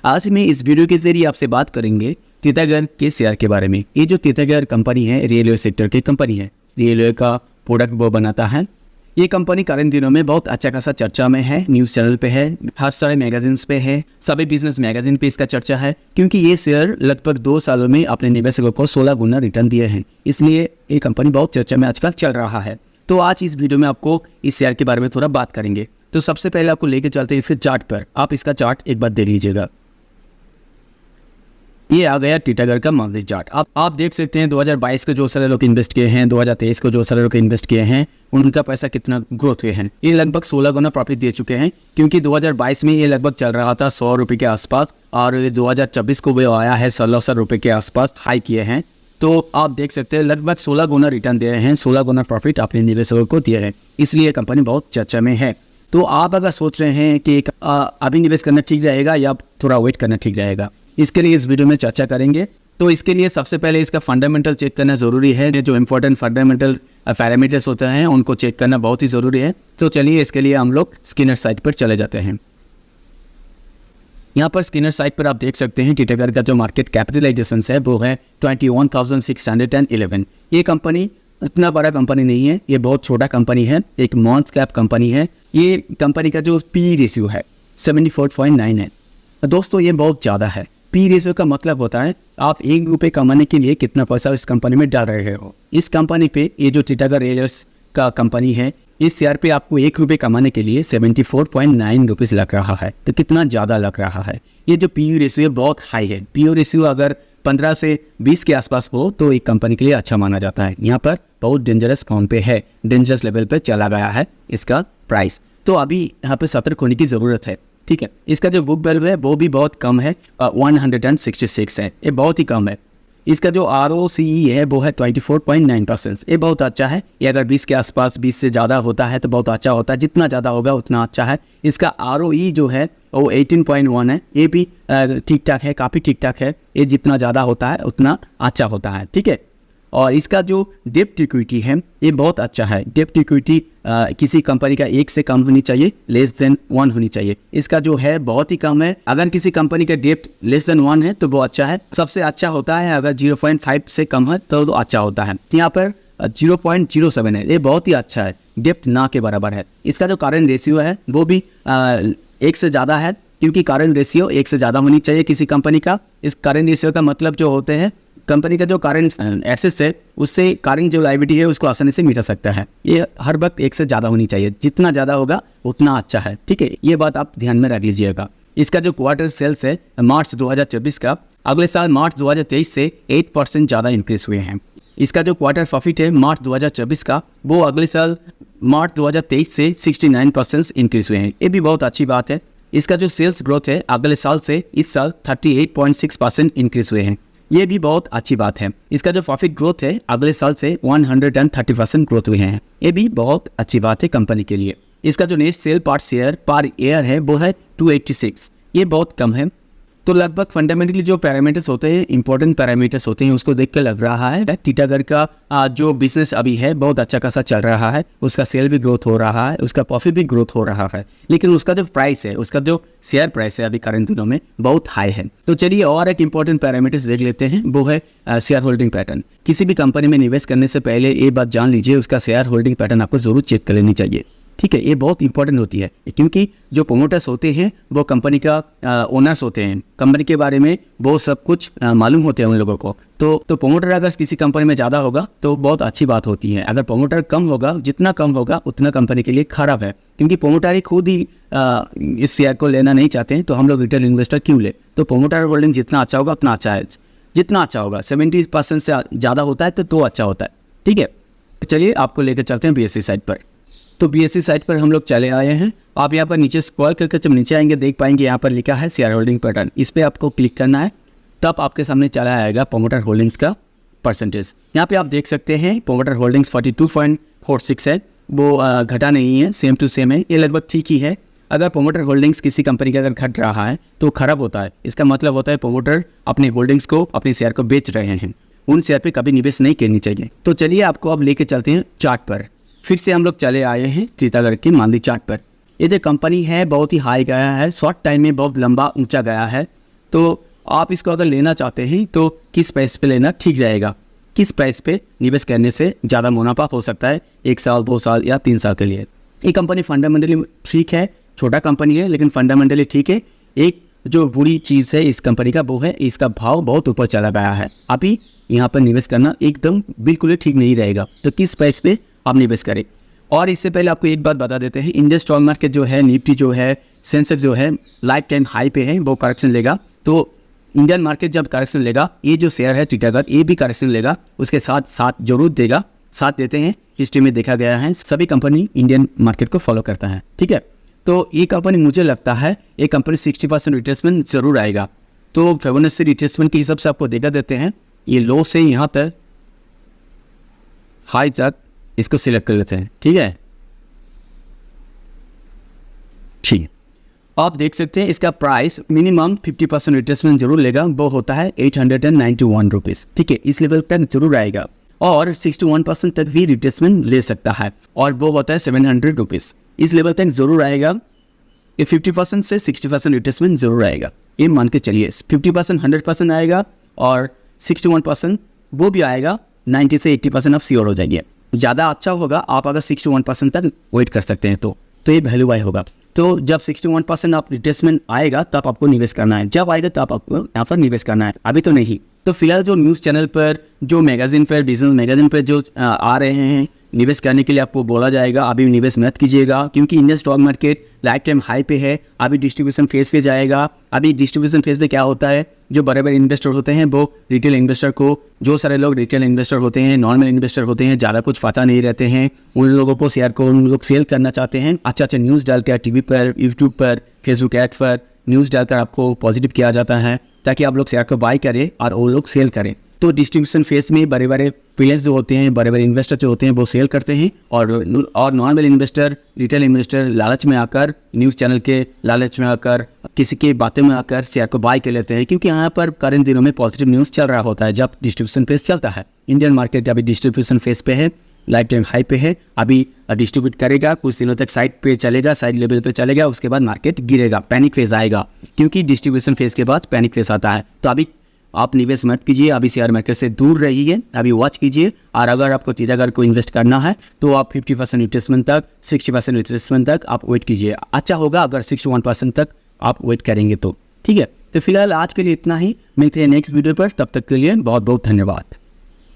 आज मैं इस वीडियो के जरिए आपसे बात करेंगे टीटागढ़ के शेयर के बारे में। ये जो टीटागढ़ कंपनी है रेलवे सेक्टर की कंपनी है, रेलवे का प्रोडक्ट वो बनाता है। ये कंपनी करंट दिनों में बहुत अच्छा खासा चर्चा में है, न्यूज़ चैनल पे है, हर सारे मैगजीन्स पे है, सभी बिजनेस मैगजीन पे इसका चर्चा है, क्योंकि ये शेयर लगभग 2 सालों में अपने निवेशकों को 16 गुना रिटर्न दिए हैं। इसलिए ये कंपनी बहुत चर्चा में आजकल चल रहा है। तो आज इस वीडियो में आपको इस शेयर के बारे में थोड़ा बात करेंगे। तो सबसे पहले आपको लेके चलते हैं इसके चार्ट पर। आप इसका चार्ट एक बार देख लीजिएगा। ये आ गया टीटागढ़ का मंथली चार्ट। आप देख सकते हैं 2022 को जो सारे लोग इन्वेस्ट किए हैं, 2023 को जो सारे लोग इन्वेस्ट किए हैं, उनका पैसा कितना ग्रोथ हुए हैं। ये लगभग 16 गुना प्रॉफिट दे चुके हैं, क्योंकि 2022 में ये लगभग चल रहा था 100 रुपये के आसपास, और 2024 को वो आया है 1600 रुपये के आसपास हाई किए हैं। तो आप देख सकते हैं लगभग 16 गुना रिटर्न दे रहे हैं, 16 गुना प्रॉफिट अपने निवेशकों को दिए हैं। इसलिए कंपनी बहुत चर्चा में है। तो आप अगर सोच रहे हैं कि अभी निवेश करना ठीक रहेगा या थोड़ा वेट करना ठीक रहेगा, इसके लिए इस वीडियो में चर्चा करेंगे। तो इसके लिए सबसे पहले इसका फंडामेंटल चेक करना ज़रूरी है। जो इंपॉर्टेंट फंडामेंटल पैरामीटर्स होते हैं उनको चेक करना बहुत ही ज़रूरी है। तो चलिए इसके लिए हम लोग स्किनर साइट पर चले जाते हैं। यहाँ पर स्किनर साइट पर आप देख सकते हैं टीटागढ़ का जो मार्केट कैपिटलाइजेशन है वो है 21,611। ये कंपनी उतना बड़ा कंपनी नहीं है, ये बहुत छोटा कंपनी है, एक स्मॉल कैप कंपनी है। ये कंपनी का जो पी रेशियो है 74.9 है। दोस्तों ये बहुत ज़्यादा है। पी रेशियो का मतलब होता है आप 1 रुपये कमाने के लिए कितना पैसा इस कंपनी में डाल रहे हो। इस कंपनी पे ये जो टीटागढ़ रेलर्स का कंपनी है, इस शेयर पे आपको 1 रुपये कमाने के लिए 74.9 रुपीज़ लग रहा है। तो कितना ज़्यादा लग रहा है। ये जो पी रेशियो बहुत हाई है। पी रेशियो अगर 15 से 20 के आसपास हो तो एक कंपनी के लिए अच्छा माना जाता है। यहाँ पर बहुत डेंजरस फॉर्म पे है, डेंजरस लेवल पे चला गया है इसका प्राइस। तो अभी यहाँ पे सतर्क होने की ज़रूरत है, ठीक है। इसका जो बुक वैल्यू है वो भी बहुत कम है, 166 है, ये बहुत ही कम है। इसका जो ROCE है वो है 24.9%, ये बहुत अच्छा है। ये अगर 20 के आसपास, 20 से ज़्यादा होता है तो बहुत अच्छा होता है, जितना ज़्यादा होगा उतना अच्छा है। इसका ROE जो है वो 18.1 है, ये भी ठीक ठाक है, काफ़ी ठीक ठाक है। ये जितना ज़्यादा होता है उतना अच्छा होता है, ठीक है। और इसका जो डेप्ट इक्विटी है ये बहुत अच्छा है। डेप्ट इक्विटी किसी कंपनी का 1 से कम होनी चाहिए, लेस देन 1 होनी चाहिए। इसका जो है बहुत ही कम है। अगर किसी कंपनी का डेप्ट लेस देन 1 है तो वो अच्छा है। सबसे अच्छा होता है अगर 0.5 से कम है तो अच्छा होता है। यहाँ पर 0.07 है, ये बहुत ही अच्छा है, डेप्ट ना के बराबर है। इसका जो करंट रेशियो है वो भी 1 से ज़्यादा है, क्योंकि करंट रेशियो 1 से ज़्यादा होनी चाहिए किसी कंपनी का। इस करंट रेशियो का मतलब जो होते हैं कंपनी का जो करंट एसेट्स है उससे करंट जो लायबिलिटी है उसको आसानी से मिटा सकता है। ये हर वक्त 1 से ज़्यादा होनी चाहिए, जितना ज़्यादा होगा उतना अच्छा है, ठीक है। ये बात आप ध्यान में रख लीजिएगा। इसका जो क्वार्टर सेल्स है मार्च 2024 का, अगले साल मार्च 2023 से 8% ज़्यादा इंक्रीज हुए हैं। इसका जो क्वार्टर प्रॉफिट है मार्च 2024 का, वो अगले साल मार्च 2023 से 69% इंक्रीज हुए हैं। ये भी बहुत अच्छी बात है। इसका जो सेल्स ग्रोथ है अगले साल से इस साल 38.6% इंक्रीज हुए हैं, ये भी बहुत अच्छी बात है। इसका जो प्रॉफिट ग्रोथ है अगले साल से 130% ग्रोथ हुए हैं, ये भी बहुत अच्छी बात है कंपनी के लिए। इसका जो नेट सेल पर शेयर पर ईयर है वो है 286, ये बहुत कम है। तो लगभग फंडामेंटली जो पैरामीटर्स होते हैं, इंपॉर्टेंट पैरामीटर्स होते हैं, उसको देख कर लग रहा है टीटागढ़ का जो बिजनेस अभी है बहुत अच्छा खासा चल रहा है। उसका सेल भी ग्रोथ हो रहा है, उसका प्रॉफिट भी ग्रोथ हो रहा है, लेकिन उसका जो प्राइस है, उसका जो शेयर प्राइस है अभी करंट दिनों में बहुत हाई है। तो चलिए और एक इंपॉर्टेंट पैरामीटर्स देख लेते हैं, वो है शेयर होल्डिंग पैटर्न। किसी भी कंपनी में निवेश करने से पहले ये बात जान लीजिए, उसका शेयर होल्डिंग पैटर्न आपको जरूर चेक कर लेनी चाहिए, ठीक है। ये बहुत इंपॉर्टेंट होती है, क्योंकि जो प्रोमोटर्स होते हैं वो कंपनी का ओनर्स होते हैं, कंपनी के बारे में वो सब कुछ मालूम होते हैं उन लोगों को। तो प्रोमोटर अगर किसी कंपनी में ज़्यादा होगा तो बहुत अच्छी बात होती है। अगर प्रोमोटर कम होगा, जितना कम होगा उतना कंपनी के लिए खराब है, क्योंकि प्रोमोटर ही खुद ही इस शेयर को लेना नहीं चाहते हैं, तो हम लोग रिटेल इन्वेस्टर क्यों ले। तो प्रोमोटर होल्डिंग जितना अच्छा होगा उतना अच्छा है, जितना अच्छा होगा 70% से ज़्यादा होता है तो अच्छा होता है, ठीक है। चलिए आपको लेकर चलते हैं BSE साइट पर। तो BSE साइट पर हम लोग चले आए हैं। आप यहाँ पर नीचे स्क्रॉल करके जब नीचे आएंगे देख पाएंगे यहाँ पर लिखा है शेयर होल्डिंग पैटर्न। इस पर आपको क्लिक करना है, तब आपके सामने चला आएगा प्रोमोटर होल्डिंग्स का परसेंटेज। यहाँ पे आप देख सकते हैं प्रोमोटर होल्डिंग्स 42.46 है, वो घटा नहीं है, सेम टू सेम है, ये लगभग ठीक ही है। अगर प्रोमोटर होल्डिंग्स किसी कंपनी का अगर घट रहा है तो खराब होता है। इसका मतलब होता है प्रोमोटर अपने होल्डिंग्स को, अपने शेयर को बेच रहे हैं। उन शेयर पे कभी निवेश नहीं करनी चाहिए। तो चलिए आपको अब लेके चलते हैं चार्ट पर। फिर से हम लोग चले आए हैं टीटागढ़ की मंथली चार्ट पर। ये जो कंपनी है बहुत ही हाई गया है, शॉर्ट टाइम में बहुत लंबा ऊंचा गया है। तो आप इसको अगर लेना चाहते हैं तो किस प्राइस पे लेना ठीक रहेगा, किस प्राइस पे निवेश करने से ज़्यादा मुनाफा हो सकता है 1 साल 2 साल या 3 साल के लिए। ये कंपनी फंडामेंटली ठीक है, छोटा कंपनी है लेकिन फंडामेंटली ठीक है। एक जो बुरी चीज़ है इस कंपनी का वो है इसका भाव बहुत ऊपर चला गया है। अभी यहाँ पर निवेश करना एकदम बिल्कुल ही ठीक नहीं रहेगा। तो किस प्राइस पे आप निवेश करें। और इससे पहले आपको एक बात बता देते हैं, इंडियन स्टॉक मार्केट जो है, निफ्टी जो है, सेंसेक्स जो है लाइफ टाइम हाई पे है, वो करेक्शन लेगा। तो इंडियन मार्केट जब करेक्शन लेगा, ये जो शेयर है टिटागढ़ ये भी करेक्शन लेगा, उसके साथ साथ जरूर देगा, साथ देते हैं। हिस्ट्री में देखा गया है सभी कंपनी इंडियन मार्केट को फॉलो करता है, ठीक है। तो ये कंपनी मुझे लगता है ये कंपनी 60% रिट्रेसमेंट जरूर आएगा। तो फिबोनाची रिट्रेसमेंट के हिसाब से आपको देखा देते हैं, ये लो से यहाँ तक हाई तक इसको सिलेक्ट कर लेते हैं, ठीक है। ठीक है, आप देख सकते हैं इसका प्राइस मिनिमम 50% रिट्रेसमेंट जरूर लेगा, वो होता है 891 रुपीज़, ठीक है। इस लेवल तक जरूर आएगा और 61% तक भी रिट्रेसमेंट ले सकता है और वो होता है 700 रुपीज़। इस लेवल तक जरूर आएगा। ये 50% से 60% रिट्रेसमेंट जरूर आएगा, ये मान के चलिए। 50% 100% आएगा और 61% वो भी आएगा। 90 से 80% आप श्योर हो जाएंगे। ज़्यादा अच्छा होगा आप अगर 61% तक वेट कर सकते हैं तो ये वैल्यू बाय होगा। तो जब 61% आप रिट्रेसमेंट आएगा तब आपको निवेश करना है, जब आएगा तब आपको यहाँ पर निवेश करना है, अभी तो नहीं। तो फिलहाल जो न्यूज़ चैनल पर, जो मैगजीन पर, बिजनेस मैगजीन पर जो आ रहे हैं निवेश करने के लिए आपको बोला जाएगा, अभी निवेश मत कीजिएगा क्योंकि Indian stock market life time high पे है। अभी डिस्ट्रीब्यूशन फेज पे जाएगा। अभी डिस्ट्रीब्यूशन फेज पे क्या होता है, जो बड़े बड़े इन्वेस्टर होते हैं वो रिटेल इन्वेस्टर को, जो सारे लोग रिटेल इन्वेस्टर होते हैं, नॉर्मल इन्वेस्टर होते हैं, ज़्यादा कुछ पता नहीं रहते हैं, उन लोगों को शेयर को उन लोग सेल करना चाहते हैं। अच्छा न्यूज़ डालकर टीवी पर, यूट्यूब पर, फेसबुक ऐड पर न्यूज़ डालकर आपको पॉजिटिव किया जाता है ताकि आप लोग शेयर को बाय करें और वो लोग सेल करें। तो डिस्ट्रीब्यूशन फेज में बड़े बड़े प्लेयर्स जो होते हैं, बड़े बड़े इन्वेस्टर जो होते हैं वो सेल करते हैं और नॉर्मल इन्वेस्टर, रिटेल इन्वेस्टर लालच में आकर, न्यूज़ चैनल के लालच में आकर, किसी के बातें में आकर शेयर को बाय कर लेते हैं क्योंकि यहाँ पर करंट दिनों में पॉजिटिव न्यूज़ चल रहा होता है जब डिस्ट्रीब्यूशन फेज चलता है। इंडियन मार्केट अभी डिस्ट्रीब्यूशन फेज पे है, लाइफ टाइम हाई पे है। अभी डिस्ट्रीब्यूट करेगा, कुछ दिनों तक साइड पे चलेगा, साइड लेवल पे चलेगा, उसके बाद मार्केट गिरेगा, पैनिक फेज आएगा क्योंकि डिस्ट्रीब्यूशन फेज के बाद पैनिक फेज आता है। तो अभी आप निवेश मत कीजिए, अभी शेयर मार्केट से दूर रहिए, अभी वॉच कीजिए। और अगर आपको टिटागढ़ को इन्वेस्ट करना है तो आप 50% रिट्रेसमेंट तक, 60% रिट्रेसमेंट तक आप वेट कीजिए। अच्छा होगा अगर 61% तक आप वेट करेंगे तो, ठीक है। तो फिलहाल आज के लिए इतना ही, मिलते हैं नेक्स्ट वीडियो पर, तब तक के लिए बहुत बहुत धन्यवाद।